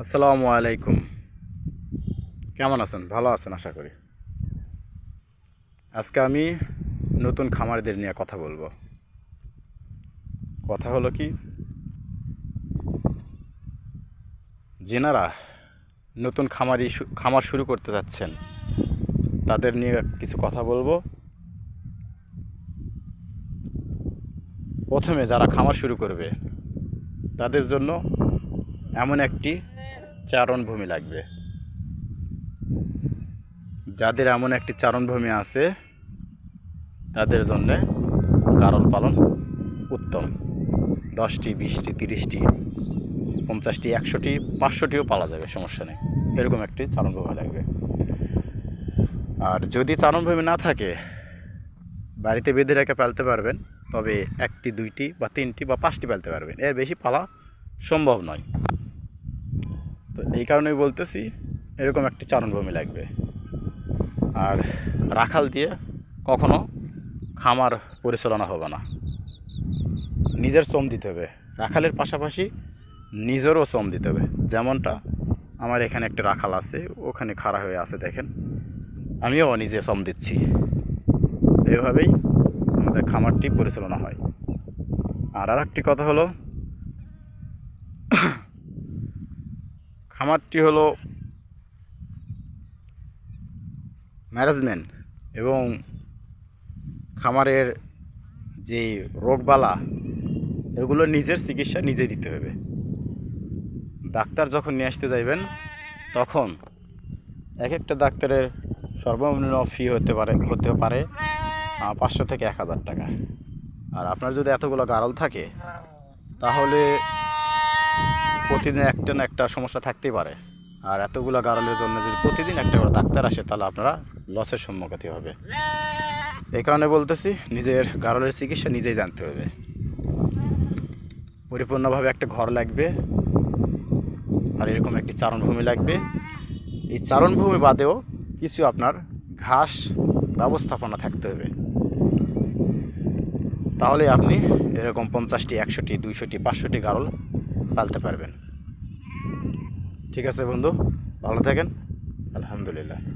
আসসালামু আলাইকুম। কেমন আছেন? ভালো আছেন আশা করি। আজকে আমি নতুন খামারিদের নিয়ে কথা বলবো। কথা হলো কি, যেনারা নতুন খামার শুরু করতে যাচ্ছেন তাদের নিয়ে কিছু কথা বলবো। প্রথমে যারা খামার শুরু করবে তাদের জন্য এমন একটি চারণভূমি লাগবে। যাদের এমন একটি চারণভূমি আছে তাদের জন্যে গারল পালন উত্তম। 10টি, 20টি, 30টি, 50টি, 100টি, 500টিও পালা যাবে, সমস্যা নেই। এরকম একটি চারণভূমি লাগবে। আর যদি চারণভূমি না থাকে, বাড়িতে বেঁধে রেখে পালতে পারবেন, তবে 1টি, 2টি বা 3টি বা 5টি পালতে পারবেন, এর বেশি পালা সম্ভব নয়। তো এই কারণেই বলতেছি এরকম একটি চারণভূমি লাগবে। আর রাখাল দিয়ে কখনো খামার পরিচালনা হবে না, নিজের শ্রম দিতে হবে। রাখালের পাশাপাশি নিজেরও শ্রম দিতে হবে। যেমনটা আমার এখানে একটা রাখাল আছে, ওখানে খাড়া হয়ে আছে দেখেন, আমিও নিজে শ্রম দিচ্ছি। এভাবেই আমাদের খামারটি পরিচালনা হয়। আর একটি কথা হলো, খামারটি হলো ম্যানেজমেন্ট এবং খামারের যে রোগবালা, এগুলো নিজের চিকিৎসা নিজেই দিতে হবে। ডাক্তার যখন নিয়ে আসতে যাইবেন, তখন এক একটা ডাক্তারের সর্বনিম্ন ফি হতে পারে 500 থেকে 1000 টাকা। আর আপনার যদি এতগুলো গারল থাকে, তাহলে প্রতিদিন একটা না একটা সমস্যা থাকতেই পারে। আর এতগুলো গারলের জন্য যদি প্রতিদিন একটা করে ডাক্তার আসে, তাহলে আপনারা লসের সম্মুখীন হবে। এই কারণে বলতেছি, নিজের গারলের চিকিৎসা নিজেই জানতে হবে। পরিপূর্ণভাবে একটা ঘর লাগবে, আর এরকম একটি চারণভূমি লাগবে। এই চারণভূমি বাদেও কিছু আপনার ঘাস ব্যবস্থাপনা থাকতে হবে। তাহলে আপনি এরকম 50টি, 100টি, 200টি, 500টি গারল পালতে পারবেন। ঠিক আছে বন্ধু, ভালো থাকেন। আলহামদুলিল্লাহ।